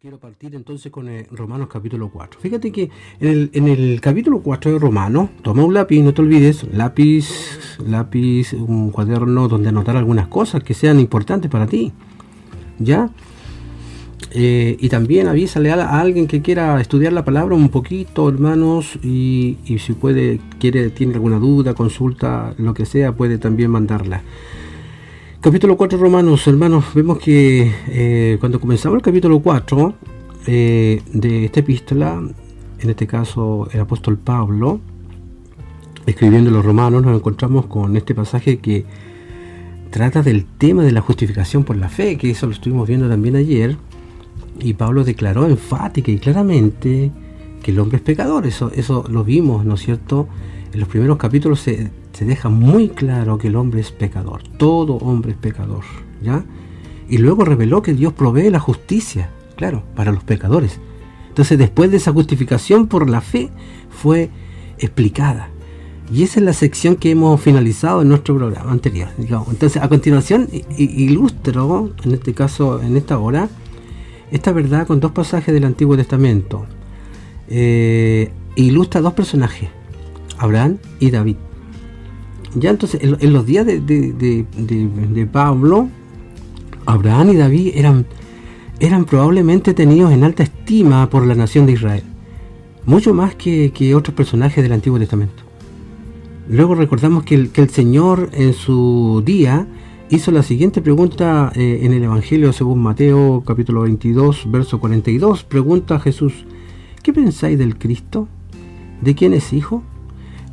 Quiero partir entonces con Romanos capítulo 4. Fíjate que en el capítulo 4 de Romanos, toma un lápiz, no te olvides, lápiz, un cuaderno donde anotar algunas cosas que sean importantes para ti, ¿ya? Y también avísale a alguien que quiera estudiar la palabra un poquito, hermanos, y si puede, tiene alguna duda, consulta, lo que sea, puede también mandarla. Capítulo 4 Romanos, hermanos, vemos que cuando comenzamos el capítulo 4 de esta epístola, en este caso el apóstol Pablo, escribiendo los Romanos, nos encontramos con este pasaje que trata del tema de la justificación por la fe, que eso lo estuvimos viendo también ayer, y Pablo declaró enfática y claramente que el hombre es pecador. Eso lo vimos, ¿no es cierto? En los primeros capítulos se deja muy claro que el hombre es pecador, todo hombre es pecador, ¿ya? Y luego reveló que Dios provee la justicia, claro, para los pecadores. Entonces, después de esa justificación por la fe, fue explicada. Y esa es la sección que hemos finalizado en nuestro programa anterior, digamos. Entonces, a continuación, ilustro, en este caso, en esta hora, esta verdad con dos pasajes del Antiguo Testamento. Ilustra dos personajes, Abraham y David. Ya entonces, en los días de Pablo, Abraham y David eran probablemente tenidos en alta estima por la nación de Israel, mucho más que otros personajes del Antiguo Testamento. Luego recordamos que el Señor en su día hizo la siguiente pregunta en el Evangelio según Mateo capítulo 22, verso 42. Pregunta a Jesús: ¿qué pensáis del Cristo? ¿De quién es hijo?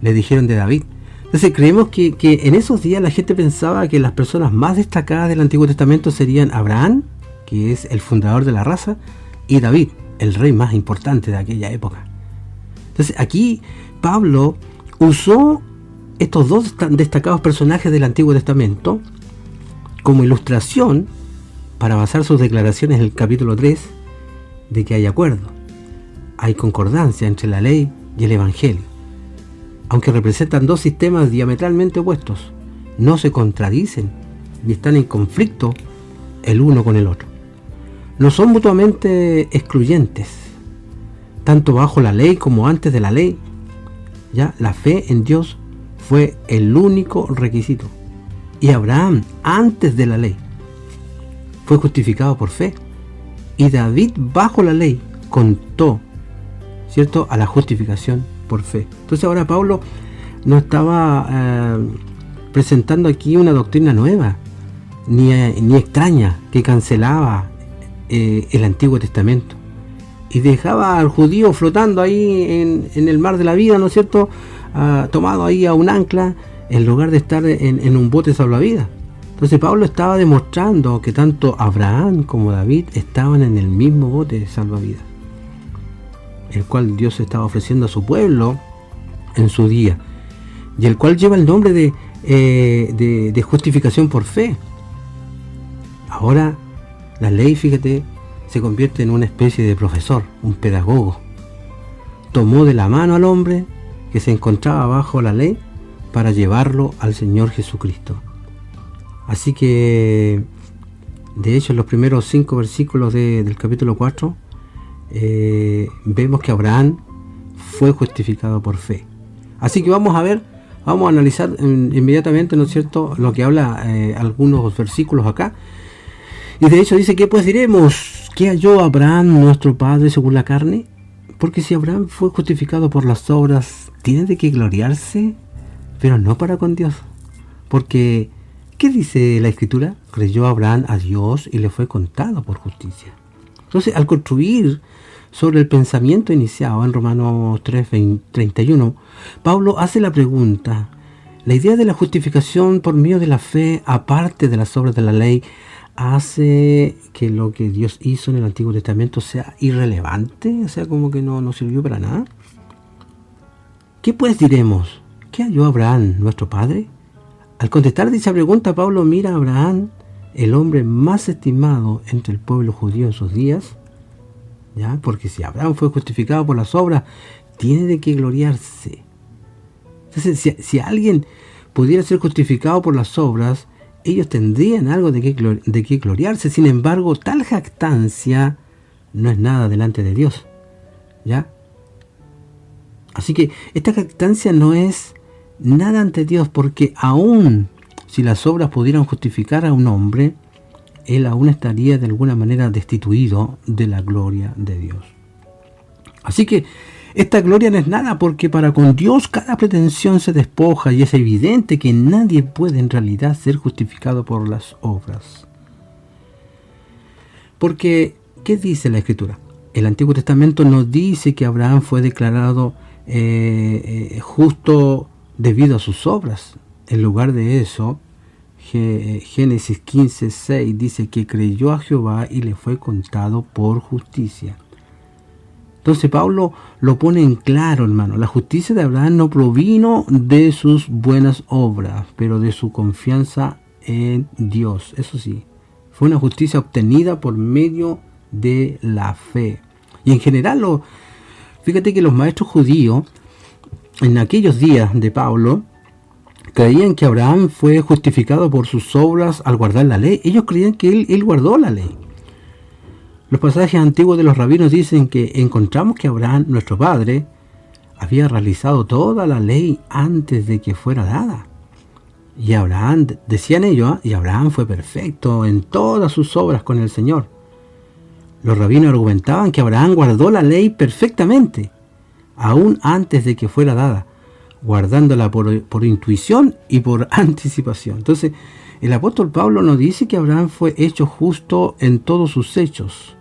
Le dijeron: de David. Entonces creemos que en esos días la gente pensaba que las personas más destacadas del Antiguo Testamento serían Abraham, que es el fundador de la raza, y David, el rey más importante de aquella época. Entonces aquí Pablo usó estos dos tan destacados personajes del Antiguo Testamento como ilustración para basar sus declaraciones en el capítulo 3 de que hay acuerdo, hay concordancia entre la ley y el Evangelio. Aunque representan dos sistemas diametralmente opuestos, no se contradicen ni están en conflicto el uno con el otro. No son mutuamente excluyentes, tanto bajo la ley como antes de la ley. Ya la fe en Dios fue el único requisito. Y Abraham, antes de la ley, fue justificado por fe. Y David, bajo la ley, contó, ¿cierto?, a la justificación por fe. Entonces ahora Pablo no estaba presentando aquí una doctrina nueva, ni extraña, que cancelaba el Antiguo Testamento y dejaba al judío flotando ahí en el mar de la vida, ¿no es cierto?, tomado ahí a un ancla, en lugar de estar en un bote salvavidas. Entonces Pablo estaba demostrando que tanto Abraham como David estaban en el mismo bote salvavidas, el cual Dios estaba ofreciendo a su pueblo en su día, y el cual lleva el nombre de justificación por fe. Ahora la ley, fíjate, se convierte en una especie de profesor, un pedagogo. Tomó de la mano al hombre que se encontraba bajo la ley para llevarlo al Señor Jesucristo. Así que, de hecho, en los primeros 5 versículos del capítulo 4, vemos que Abraham fue justificado por fe. Así que vamos a analizar inmediatamente, ¿no es cierto?, lo que habla algunos versículos acá. Y de hecho dice: ¿qué pues diremos? ¿Qué halló Abraham nuestro padre según la carne? Porque si Abraham fue justificado por las obras, tiene de qué gloriarse, pero no para con Dios. Porque, ¿qué dice la Escritura? Creyó Abraham a Dios y le fue contado por justicia. Entonces, al construir sobre el pensamiento iniciado en Romanos 3:31, Pablo hace la pregunta: ¿la idea de la justificación por medio de la fe, aparte de las obras de la ley, hace que lo que Dios hizo en el Antiguo Testamento sea irrelevante? O sea, como que no sirvió para nada. ¿Qué pues diremos? ¿Qué halló Abraham, nuestro padre? Al contestar dicha pregunta, Pablo mira a Abraham, el hombre más estimado entre el pueblo judío en sus días, ¿ya? Porque si Abraham fue justificado por las obras, tiene de qué gloriarse. Entonces, si alguien pudiera ser justificado por las obras, ellos tendrían algo de qué gloriarse. Sin embargo, tal jactancia no es nada delante de Dios. ¿Ya? Así que esta jactancia no es nada ante Dios, porque aún si las obras pudieran justificar a un hombre, él aún estaría de alguna manera destituido de la gloria de Dios. Así que esta gloria no es nada, porque para con Dios cada pretensión se despoja, y es evidente que nadie puede en realidad ser justificado por las obras. Porque, ¿qué dice la Escritura? El Antiguo Testamento nos dice que Abraham fue declarado justo debido a sus obras. En lugar de eso, Génesis 15:6 dice que creyó a Jehová y le fue contado por justicia. Entonces Pablo lo pone en claro, hermano. La justicia de Abraham no provino de sus buenas obras, pero de su confianza en Dios. Eso sí, fue una justicia obtenida por medio de la fe. Y en general, fíjate que los maestros judíos, en aquellos días de Pablo, creían que Abraham fue justificado por sus obras al guardar la ley. Ellos creían que él guardó la ley. Los pasajes antiguos de los rabinos dicen que encontramos que Abraham, nuestro padre, había realizado toda la ley antes de que fuera dada. Y Abraham, decían ellos, y Abraham fue perfecto en todas sus obras con el Señor. Los rabinos argumentaban que Abraham guardó la ley perfectamente, aún antes de que fuera dada, guardándola por intuición y por anticipación. Entonces, el apóstol Pablo nos dice que Abraham fue hecho justo en todos sus hechos.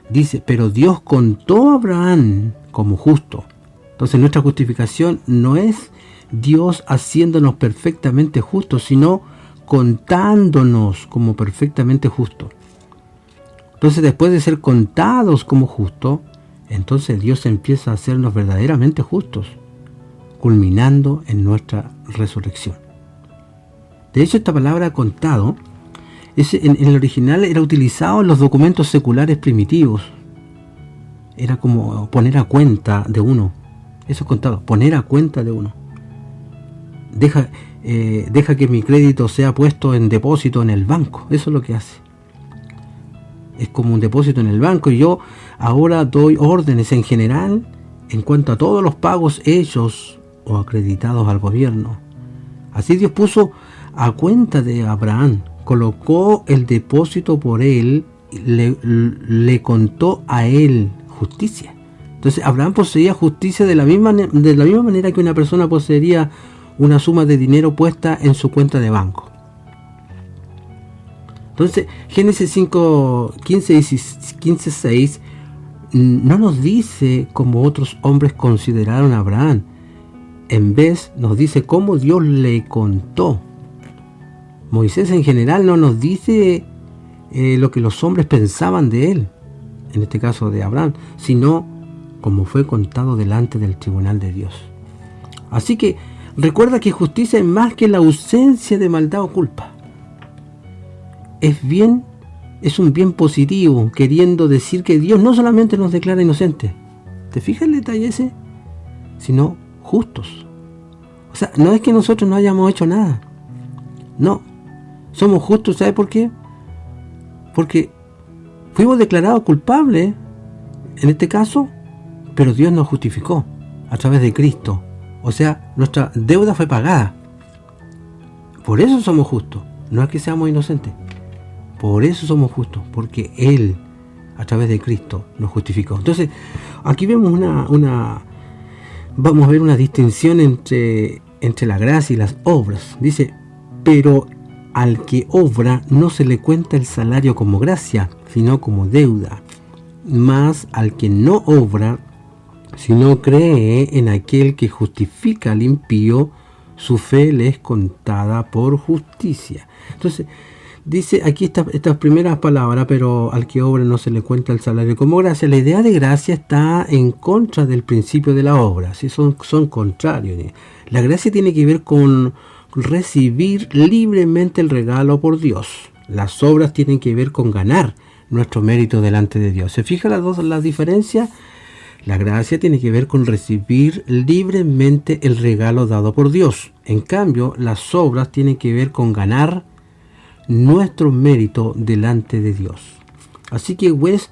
Dice, pero Dios contó a Abraham como justo. Entonces, nuestra justificación no es Dios haciéndonos perfectamente justos, sino contándonos como perfectamente justos. Entonces, después de ser contados como justos, entonces Dios empieza a hacernos verdaderamente justos, culminando en nuestra resurrección. De hecho, esta palabra contado, en el original era utilizado en los documentos seculares primitivos. Era como poner a cuenta de uno. Eso es contado, poner a cuenta de uno. Deja que mi crédito sea puesto en depósito en el banco. Eso es lo que hace. Es como un depósito en el banco, y yo ahora doy órdenes en general en cuanto a todos los pagos hechos o acreditados al gobierno. Así Dios puso a cuenta de Abraham, colocó el depósito por él, le contó a él justicia. Entonces Abraham poseía justicia de la misma manera que una persona poseería una suma de dinero puesta en su cuenta de banco. Entonces Génesis 15:6 no nos dice cómo otros hombres consideraron a Abraham. En vez nos dice cómo Dios le contó. Moisés en general no nos dice lo que los hombres pensaban de él, en este caso de Abraham, sino como fue contado delante del tribunal de Dios. Así que recuerda que justicia es más que la ausencia de maldad o culpa. Es un bien positivo, queriendo decir que Dios no solamente nos declara inocentes, ¿te fijas el detalle ese? Sino justos. O sea, no es que nosotros no hayamos hecho nada. No, somos justos, ¿sabe por qué? Porque fuimos declarados culpables, en este caso, pero Dios nos justificó a través de Cristo. O sea, nuestra deuda fue pagada. Por eso somos justos, no es que seamos inocentes. Por eso somos justos, porque Él, a través de Cristo, nos justificó. Entonces, aquí vemos vamos a ver una distinción entre la gracia y las obras. Dice, pero al que obra no se le cuenta el salario como gracia, sino como deuda. Mas al que no obra, sino cree en aquel que justifica al impío, su fe le es contada por justicia. Entonces, dice aquí estas primeras palabras, pero al que obra no se le cuenta el salario como gracia. La idea de gracia está en contra del principio de la obra, ¿sí? Son contrarios. La gracia tiene que ver con recibir libremente el regalo por Dios. Las obras tienen que ver con ganar nuestro mérito delante de Dios. ¿Se fija las diferencias? La gracia tiene que ver con recibir libremente el regalo dado por Dios. En cambio, las obras tienen que ver con ganar nuestro mérito delante de Dios. Así que pues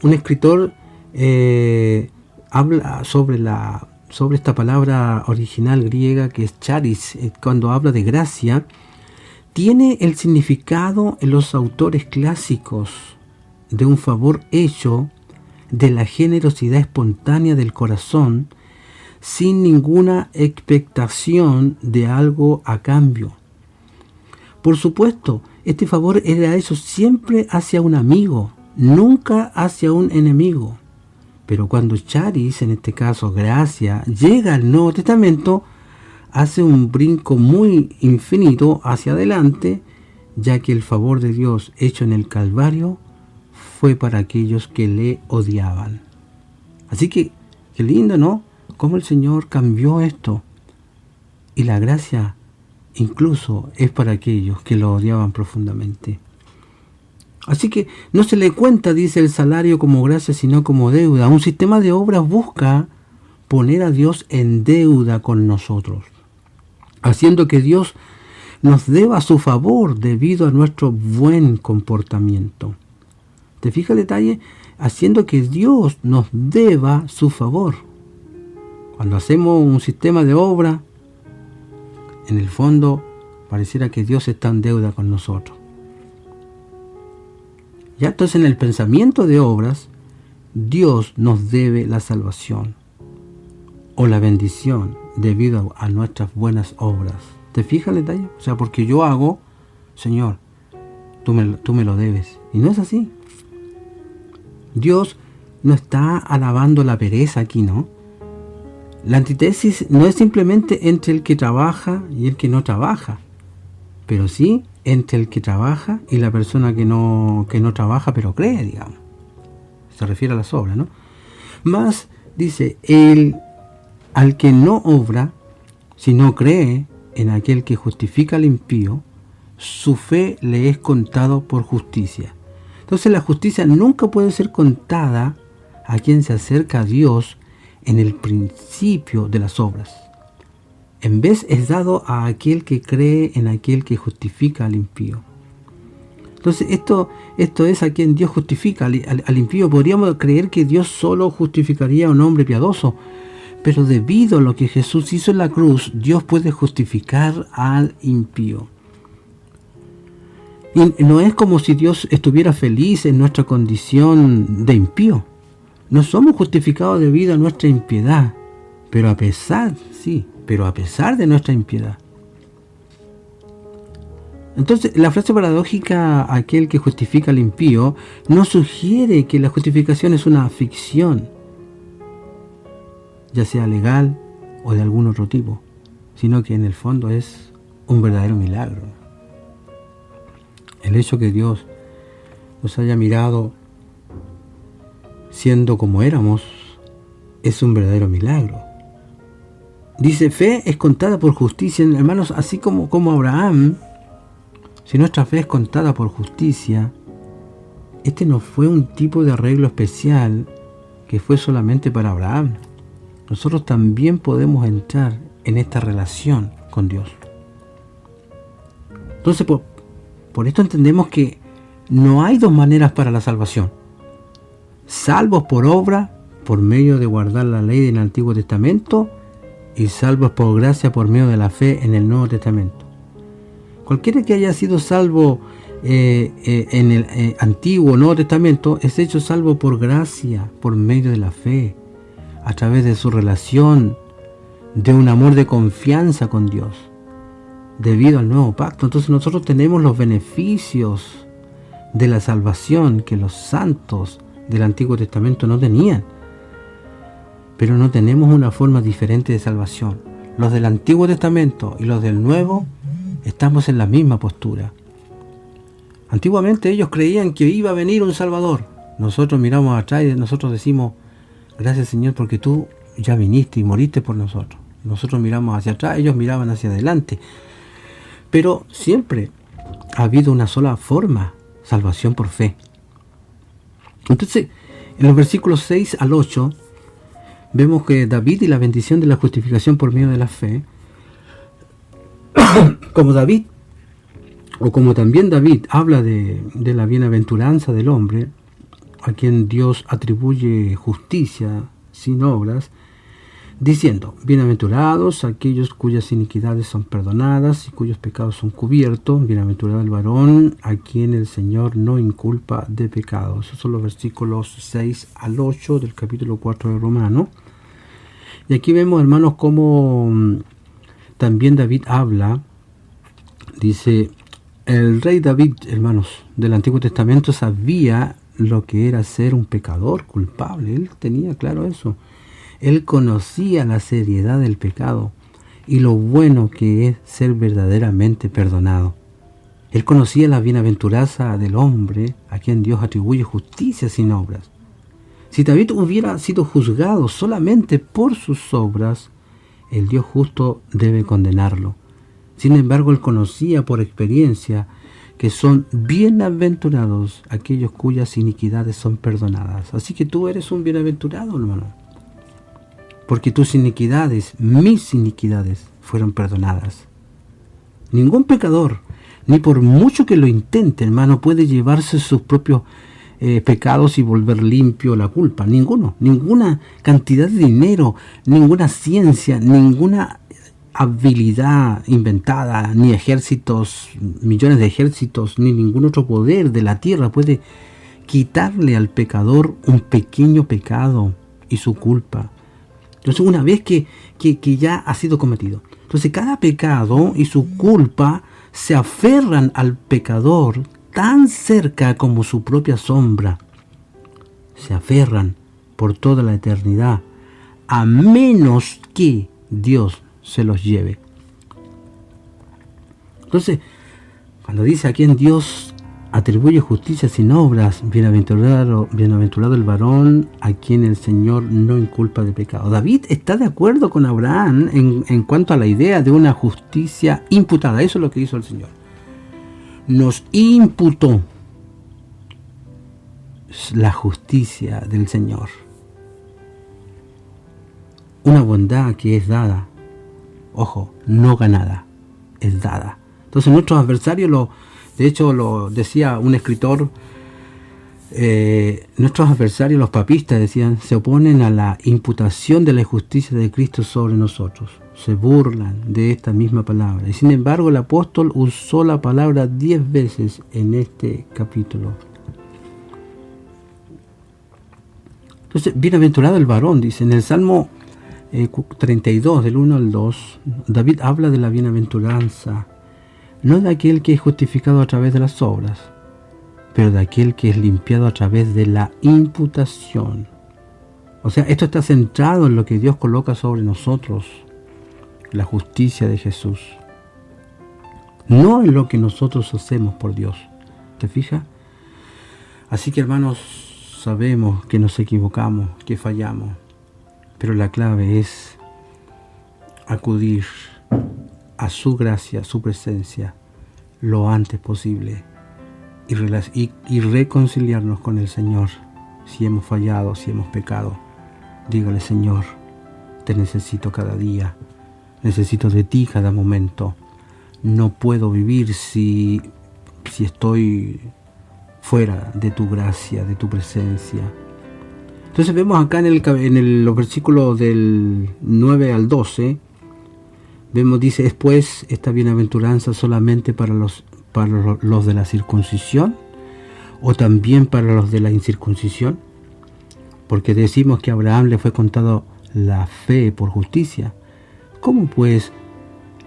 un escritor habla sobre esta palabra original griega que es charis, cuando habla de gracia, tiene el significado en los autores clásicos de un favor hecho de la generosidad espontánea del corazón sin ninguna expectación de algo a cambio. Por supuesto, este favor era hecho siempre hacia un amigo, nunca hacia un enemigo. Pero cuando charis, en este caso gracia, llega al Nuevo Testamento, hace un brinco muy infinito hacia adelante, ya que el favor de Dios hecho en el Calvario fue para aquellos que le odiaban. Así que, qué lindo, ¿no? Cómo el Señor cambió esto. Y la gracia incluso es para aquellos que lo odiaban profundamente. Así que no se le cuenta, dice, el salario como gracia, sino como deuda. Un sistema de obras busca poner a Dios en deuda con nosotros, haciendo que Dios nos deba su favor debido a nuestro buen comportamiento. ¿Te fijas el detalle? Haciendo que Dios nos deba su favor. Cuando hacemos un sistema de obra, en el fondo pareciera que Dios está en deuda con nosotros. Ya entonces en el pensamiento de obras, Dios nos debe la salvación o la bendición debido a nuestras buenas obras. ¿Te fijas el detalle? O sea, porque yo hago, Señor, tú me lo debes. Y no es así. Dios no está alabando la pereza aquí, ¿no? La antítesis no es simplemente entre el que trabaja y el que no trabaja, pero sí entre el que trabaja y la persona que no trabaja pero cree, digamos. Se refiere a las obras, ¿no? Más dice, al que no obra, sino cree en aquel que justifica al impío, su fe le es contado por justicia. Entonces la justicia nunca puede ser contada a quien se acerca a Dios en el principio de las obras. En vez es dado a aquel que cree en aquel que justifica al impío. Entonces esto es a quien Dios justifica, al impío. Podríamos creer que Dios solo justificaría a un hombre piadoso, pero debido a lo que Jesús hizo en la cruz, Dios puede justificar al impío. Y no es como si Dios estuviera feliz en nuestra condición de impío. No somos justificados debido a nuestra impiedad, pero a pesar de nuestra impiedad. Entonces, la frase paradójica, aquel que justifica al impío, no sugiere que la justificación es una ficción, ya sea legal o de algún otro tipo, sino que en el fondo es un verdadero milagro. El hecho que Dios nos haya mirado siendo como éramos es un verdadero milagro. Dice, fe es contada por justicia, hermanos, así como Abraham. Si nuestra fe es contada por justicia, este no fue un tipo de arreglo especial que fue solamente para Abraham. Nosotros también podemos entrar en esta relación con Dios. Entonces, por esto entendemos que no hay dos maneras para la salvación. Salvos por obra, por medio de guardar la ley del Antiguo Testamento, y salvos por gracia por medio de la fe en el Nuevo Testamento. Cualquiera que haya sido salvo en el Antiguo o Nuevo Testamento es hecho salvo por gracia, por medio de la fe, a través de su relación, de un amor de confianza con Dios, debido al nuevo pacto. Entonces nosotros tenemos los beneficios de la salvación que los santos del Antiguo Testamento no tenían. Pero no tenemos una forma diferente de salvación. Los del Antiguo Testamento y los del Nuevo estamos en la misma postura. Antiguamente ellos creían que iba a venir un Salvador. Nosotros miramos atrás y nosotros decimos, gracias Señor porque tú ya viniste y moriste por nosotros. Nosotros miramos hacia atrás, ellos miraban hacia adelante. Pero siempre ha habido una sola forma, salvación por fe. Entonces, en los versículos 6 al 8, vemos que David y la bendición de la justificación por medio de la fe, como David, o como también David habla de la bienaventuranza del hombre, a quien Dios atribuye justicia sin obras, diciendo: bienaventurados aquellos cuyas iniquidades son perdonadas y cuyos pecados son cubiertos, bienaventurado el varón a quien el Señor no inculpa de pecados. Esos son los versículos 6 al 8 del capítulo 4 de Romanos. Y aquí vemos, hermanos, cómo también David habla. Dice: el rey David, hermanos, del Antiguo Testamento sabía lo que era ser un pecador culpable. Él tenía claro eso. Él conocía la seriedad del pecado y lo bueno que es ser verdaderamente perdonado. Él conocía la bienaventuranza del hombre a quien Dios atribuye justicia sin obras. Si David hubiera sido juzgado solamente por sus obras, el Dios justo debe condenarlo. Sin embargo, él conocía por experiencia que son bienaventurados aquellos cuyas iniquidades son perdonadas. Así que tú eres un bienaventurado, hermano, porque tus iniquidades, mis iniquidades, fueron perdonadas. Ningún pecador, ni por mucho que lo intente, hermano, puede llevarse sus propios pecados y volver limpio la culpa. Ninguno. Ninguna cantidad de dinero, ninguna ciencia, ninguna habilidad inventada, ni ejércitos, millones de ejércitos, ni ningún otro poder de la tierra puede quitarle al pecador un pequeño pecado y su culpa. Entonces, una vez que ya ha sido cometido, entonces cada pecado y su culpa se aferran al pecador tan cerca como su propia sombra. Se aferran por toda la eternidad, a menos que Dios se los lleve. Entonces, cuando dice a quien Dios atribuye justicia sin obras, bienaventurado el varón a quien el Señor no inculpa de pecado. David está de acuerdo con Abraham en cuanto a la idea de una justicia imputada. Eso es lo que hizo el Señor. Nos imputó la justicia del Señor. Una bondad que es dada, no ganada, es dada. Entonces nuestros adversarios, de hecho lo decía un escritor, nuestros adversarios, los papistas, decían, se oponen a la imputación de la justicia de Cristo sobre nosotros. Se burlan de esta misma palabra. Y sin embargo el apóstol usó la palabra 10 veces en este capítulo. Entonces, bienaventurado el varón, dice en el Salmo 32, del 1 al 2, David habla de la bienaventuranza, no de aquel que es justificado a través de las obras, pero de aquel que es limpiado a través de la imputación. O sea, esto está centrado en lo que Dios coloca sobre nosotros, la justicia de Jesús, no en lo que nosotros hacemos por Dios. ¿Te fijas? Así que, hermanos, sabemos que nos equivocamos, que fallamos, pero la clave es acudir a su gracia, a su presencia, lo antes posible y reconciliarnos con el Señor. Si hemos fallado, si hemos pecado, dígale: Señor, te necesito cada día, necesito de ti cada momento. No puedo vivir si estoy fuera de tu gracia, de tu presencia. Entonces vemos acá en los versículos del 9 al 12, dice: ¿es pues esta bienaventuranza solamente para los de la circuncisión o también para los de la incircuncisión? Porque decimos que a Abraham le fue contado la fe por justicia. ¿Cómo pues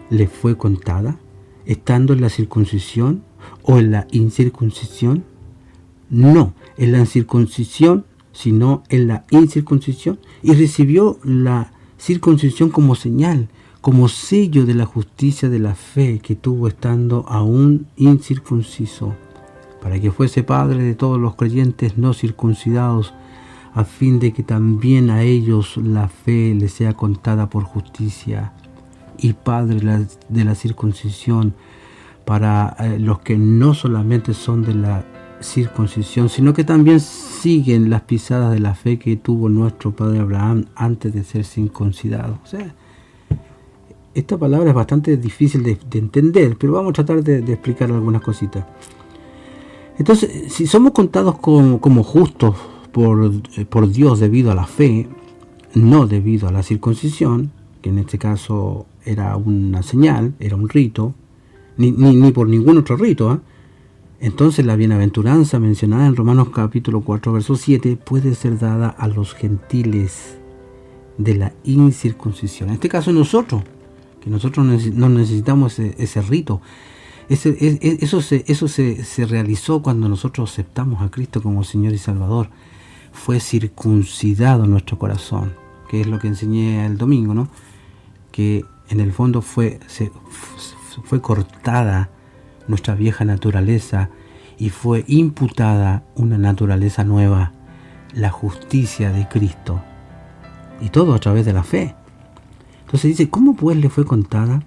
le fue contada? ¿Estando en la circuncisión o en la incircuncisión? No, en la circuncisión, sino en la incircuncisión. Y recibió la circuncisión como señal, como sello de la justicia de la fe que tuvo estando aún incircunciso, para que fuese padre de todos los creyentes no circuncidados, a fin de que también a ellos la fe les sea contada por justicia, y padre de la circuncisión para los que no solamente son de la circuncisión, sino que también siguen las pisadas de la fe que tuvo nuestro padre Abraham antes de ser circuncidado. O sea, esta palabra es bastante difícil de entender, pero vamos a tratar de explicar algunas cositas. Entonces, si somos contados como justos por Dios debido a la fe, no debido a la circuncisión, que en este caso era una señal, era un rito, ni por ningún otro rito, ¿eh? Entonces la bienaventuranza mencionada en Romanos capítulo 4, verso 7, puede ser dada a los gentiles de la incircuncisión. En este caso nosotros, que nosotros no necesitamos ese rito. Eso se realizó cuando nosotros aceptamos a Cristo como Señor y Salvador. Fue circuncidado nuestro corazón, que es lo que enseñé el domingo, ¿no? Que en el fondo fue cortada nuestra vieja naturaleza y fue imputada una naturaleza nueva, la justicia de Cristo. Y todo a través de la fe. Entonces dice, ¿cómo pues le fue contada?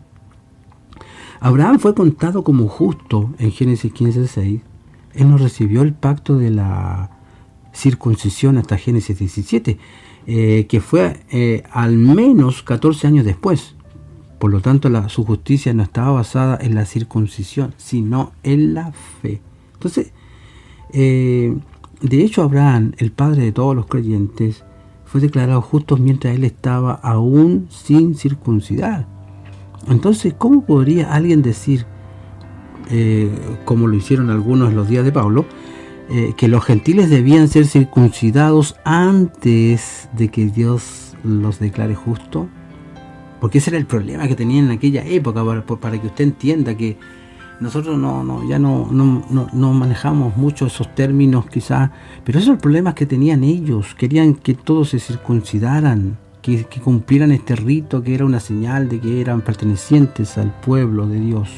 Abraham fue contado como justo en Génesis 15:6. Él no recibió el pacto de la circuncisión hasta Génesis 17, que fue al menos 14 años después. Por lo tanto, su justicia no estaba basada en la circuncisión, sino en la fe. Entonces, de hecho, Abraham, el padre de todos los creyentes, fue declarado justo mientras él estaba aún sin circuncidar. Entonces, ¿cómo podría alguien decir, como lo hicieron algunos en los días de Pablo, que los gentiles debían ser circuncidados antes de que Dios los declare justos? Porque ese era el problema que tenían en aquella época, para que usted entienda que nosotros ya no manejamos mucho esos términos quizás, pero esos son los problemas que tenían ellos. Querían que todos se circuncidaran, que cumplieran este rito que era una señal de que eran pertenecientes al pueblo de Dios.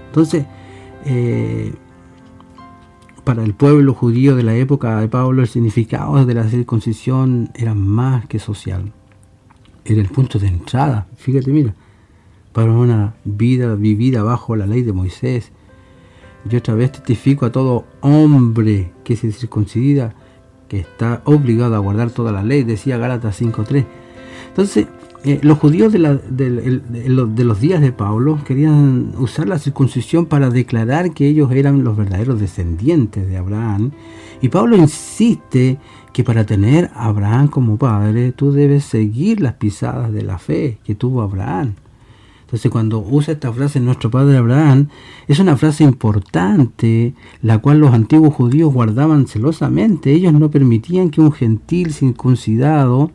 Entonces, para el pueblo judío de la época de Pablo, el significado de la circuncisión era más que social. Era el punto de entrada, fíjate, mira, para una vida vivida bajo la ley de Moisés. Yo otra vez testifico a todo hombre que se circuncida, que está obligado a guardar toda la ley, decía Gálatas 5:3. Entonces, los judíos de los días de Pablo querían usar la circuncisión para declarar que ellos eran los verdaderos descendientes de Abraham. Y Pablo insiste que para tener a Abraham como padre, tú debes seguir las pisadas de la fe que tuvo Abraham. Entonces, cuando usa esta frase, nuestro padre Abraham, es una frase importante, la cual los antiguos judíos guardaban celosamente. Ellos no permitían que un gentil circuncidado,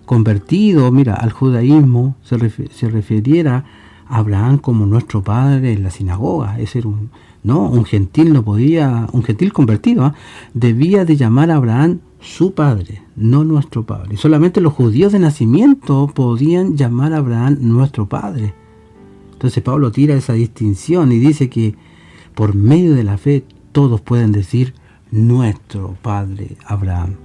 convertido, al judaísmo, se refiriera a Abraham como nuestro padre en la sinagoga. Ese era un gentil no podía, un gentil convertido, debía de llamar a Abraham su padre, no nuestro padre. Y solamente los judíos de nacimiento podían llamar a Abraham nuestro padre. Entonces Pablo tira esa distinción y dice que por medio de la fe todos pueden decir nuestro padre Abraham.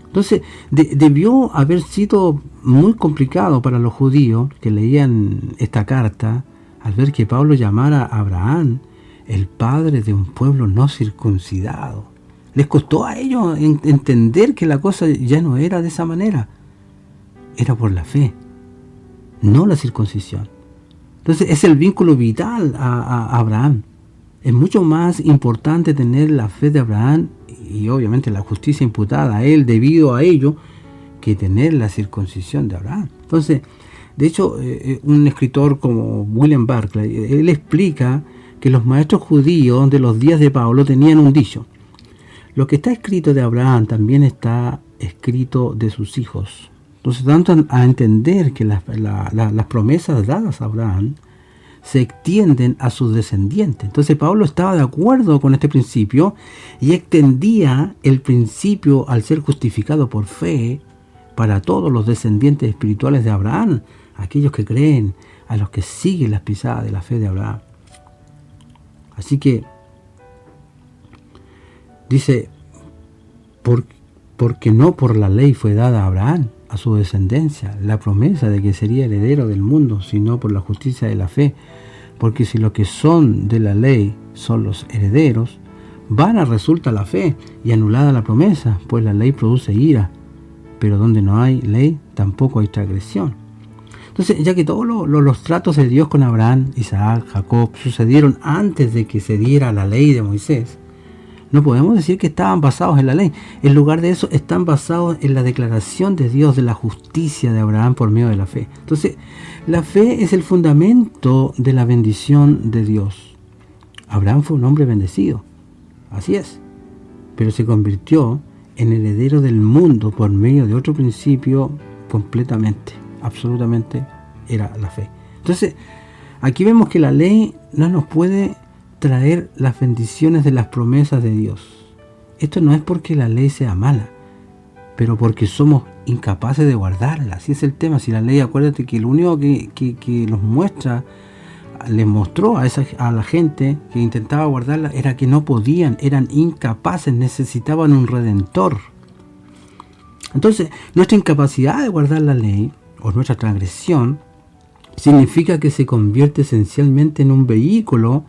Entonces debió haber sido muy complicado para los judíos que leían esta carta al ver que Pablo llamara a Abraham el padre de un pueblo no circuncidado. Les costó a ellos entender que la cosa ya no era de esa manera. Era por la fe, no la circuncisión. Entonces es el vínculo vital a Abraham. Es mucho más importante tener la fe de Abraham y obviamente la justicia imputada a él debido a ello que tener la circuncisión de Abraham. Entonces, de hecho, un escritor como William Barclay, él explica que los maestros judíos de los días de Pablo tenían un dicho: lo que está escrito de Abraham también está escrito de sus hijos. Entonces, tanto a entender que las promesas dadas a Abraham se extienden a sus descendientes. Entonces Pablo estaba de acuerdo con este principio y extendía el principio al ser justificado por fe para todos los descendientes espirituales de Abraham, aquellos que creen, a los que siguen las pisadas de la fe de Abraham. Así que dice, porque no por la ley fue dada a Abraham, a su descendencia, la promesa de que sería heredero del mundo, sino por la justicia de la fe. Porque si los que son de la ley son los herederos, vana resulta la fe y anulada la promesa, pues la ley produce ira, pero donde no hay ley tampoco hay transgresión. Entonces, ya que todos los tratos de Dios con Abraham, Isaac, Jacob sucedieron antes de que se diera la ley de Moisés, no podemos decir que estaban basados en la ley. En lugar de eso, están basados en la declaración de Dios de la justicia de Abraham por medio de la fe. Entonces, la fe es el fundamento de la bendición de Dios. Abraham fue un hombre bendecido, así es, pero se convirtió en heredero del mundo por medio de otro principio completamente, absolutamente, era la fe. Entonces, aquí vemos que la ley no nos puede traer las bendiciones de las promesas de Dios. Esto no es porque la ley sea mala, pero porque somos incapaces de guardarla. Así es el tema. Si la ley, acuérdate que lo único que nos muestra, les mostró a la gente que intentaba guardarla, era que no podían, eran incapaces, necesitaban un redentor. Entonces, nuestra incapacidad de guardar la ley, o nuestra transgresión, significa que se convierte esencialmente en un vehículo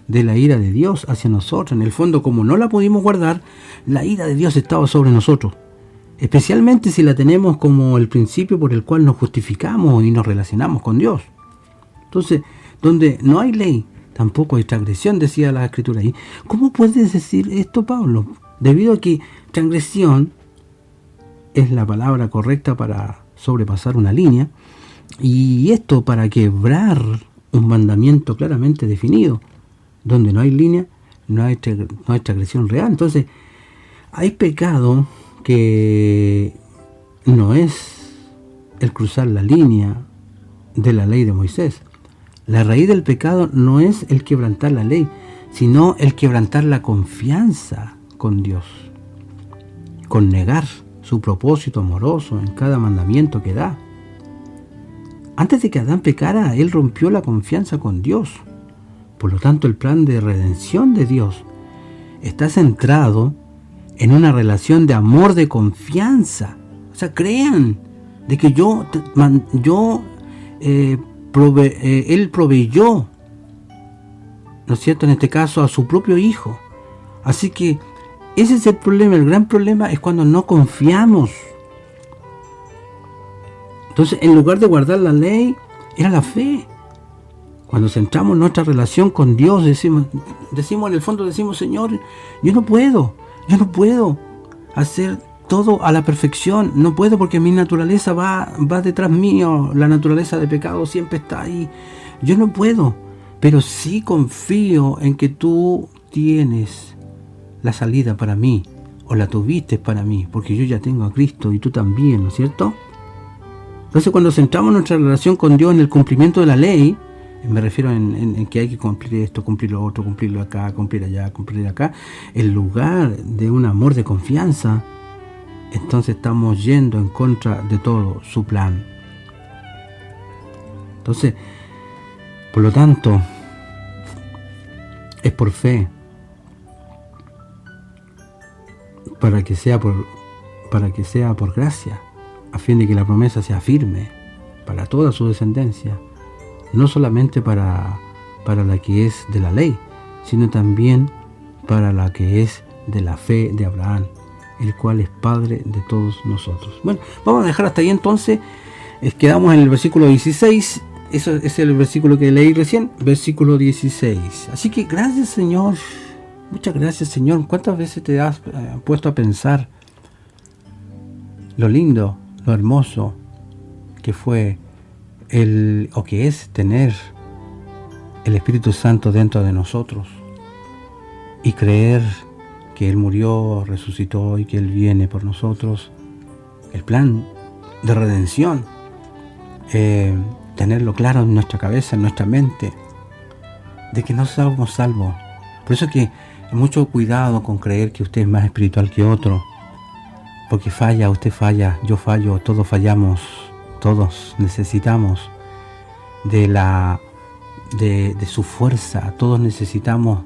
de la ira de Dios hacia nosotros. En el fondo, como no la pudimos guardar, la ira de Dios estaba sobre nosotros, especialmente si la tenemos como el principio por el cual nos justificamos y nos relacionamos con Dios. Entonces, donde no hay ley, tampoco hay transgresión, decía la Escritura ahí. ¿Cómo puedes decir esto, Pablo? Debido a que transgresión es la palabra correcta para sobrepasar una línea, y esto para quebrar un mandamiento claramente definido. Donde no hay línea, no hay transgresión real. Entonces, hay pecado que no es el cruzar la línea de la ley de Moisés. La raíz del pecado no es el quebrantar la ley, sino el quebrantar la confianza con Dios, con negar su propósito amoroso en cada mandamiento que da. Antes de que Adán pecara, él rompió la confianza con Dios. Por lo tanto, el plan de redención de Dios está centrado en una relación de amor, de confianza. O sea, crean de que Él proveyó, ¿no es cierto?, en este caso a su propio Hijo. Así que ese es el problema. El gran problema es cuando no confiamos. Entonces, en lugar de guardar la ley, era la fe. Cuando centramos nuestra relación con Dios, decimos en el fondo, Señor, yo no puedo hacer todo a la perfección, no puedo porque mi naturaleza va detrás mío, la naturaleza de pecado siempre está ahí, yo no puedo, pero sí confío en que tú tienes la salida para mí, o la tuviste para mí, porque yo ya tengo a Cristo y tú también, ¿no es cierto? Entonces, cuando centramos nuestra relación con Dios en el cumplimiento de la ley, me refiero en que hay que cumplir esto, cumplir lo otro, cumplirlo acá, cumplir allá, cumplir acá, en lugar de un amor de confianza, entonces estamos yendo en contra de todo su plan. Entonces, por lo tanto, es por fe, para que sea por gracia, a fin de que la promesa sea firme para toda su descendencia, no solamente para la que es de la ley, sino también para la que es de la fe de Abraham, el cual es Padre de todos nosotros. Bueno, vamos a dejar hasta ahí entonces. Quedamos en el versículo 16. Eso es el versículo que leí recién, versículo 16. Así que gracias, Señor. Muchas gracias, Señor. ¿Cuántas veces te has puesto a pensar lo lindo, lo hermoso que fue o que es tener el Espíritu Santo dentro de nosotros y creer que Él murió, resucitó y que Él viene por nosotros? El plan de redención, tenerlo claro en nuestra cabeza, en nuestra mente, de que no somos salvos. Por eso que mucho cuidado con creer que usted es más espiritual que otro, porque falla, usted falla, yo fallo, todos fallamos. Todos necesitamos de su fuerza, todos necesitamos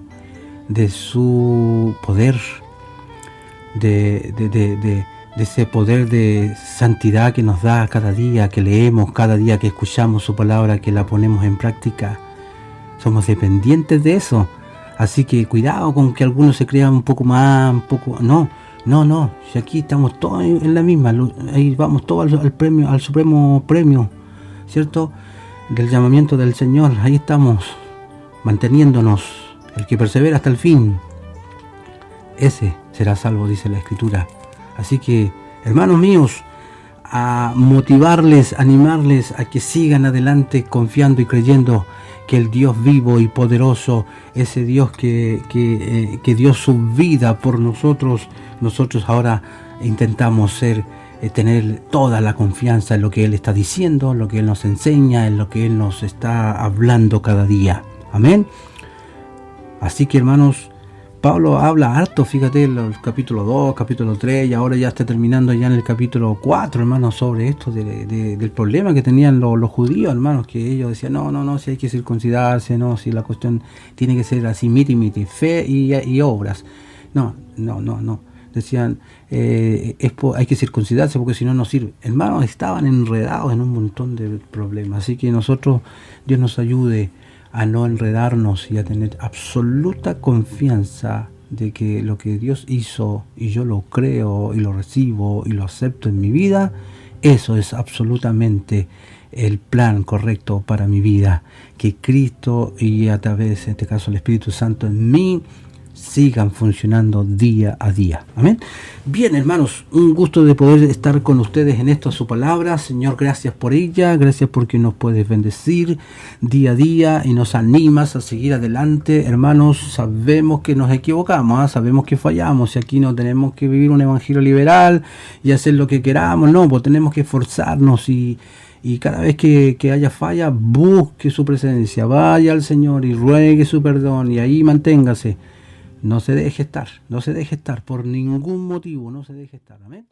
de su poder, de ese poder de santidad que nos da cada día que leemos, cada día que escuchamos su palabra, que la ponemos en práctica. Somos dependientes de eso. Así que cuidado con que algunos se crean un poco más, un poco... No. Si aquí estamos todos en la misma, ahí vamos todos al supremo premio ¿cierto?, del llamamiento del Señor. Ahí estamos, manteniéndonos. El que persevera hasta el fin, ese será salvo, dice la Escritura. Así que, hermanos míos, a motivarles, animarles a que sigan adelante confiando y creyendo que el Dios vivo y poderoso, ese Dios que dio su vida por nosotros ahora intentamos tener toda la confianza en lo que Él está diciendo, en lo que Él nos enseña, en lo que Él nos está hablando cada día. Amén. Así que, hermanos, Pablo habla harto, fíjate, en el capítulo 2, capítulo 3, y ahora ya está terminando ya en el capítulo 4, hermanos, sobre esto del problema que tenían los judíos, hermanos, que ellos decían, no, si hay que circuncidarse, no, si la cuestión tiene que ser así, miti, fe y obras. No. Decían, hay que circuncidarse porque si no, no sirve. Hermanos, estaban enredados en un montón de problemas, así que nosotros, Dios nos ayude a no enredarnos y a tener absoluta confianza de que lo que Dios hizo y yo lo creo y lo recibo y lo acepto en mi vida, eso es absolutamente el plan correcto para mi vida. Que Cristo y a través, en este caso, el Espíritu Santo en mí sigan funcionando día a día. Amén. Bien, hermanos, un gusto de poder estar con ustedes en esto, su palabra. Señor, gracias por ella, gracias porque nos puedes bendecir día a día y nos animas a seguir adelante. Hermanos, sabemos que nos equivocamos, sabemos que fallamos y aquí no tenemos que vivir un evangelio liberal y hacer lo que queramos, no, pues tenemos que esforzarnos y cada vez que haya falla, busque su presencia, vaya al Señor y ruegue su perdón y ahí manténgase. No se deje estar por ningún motivo, no se deje estar. Amén.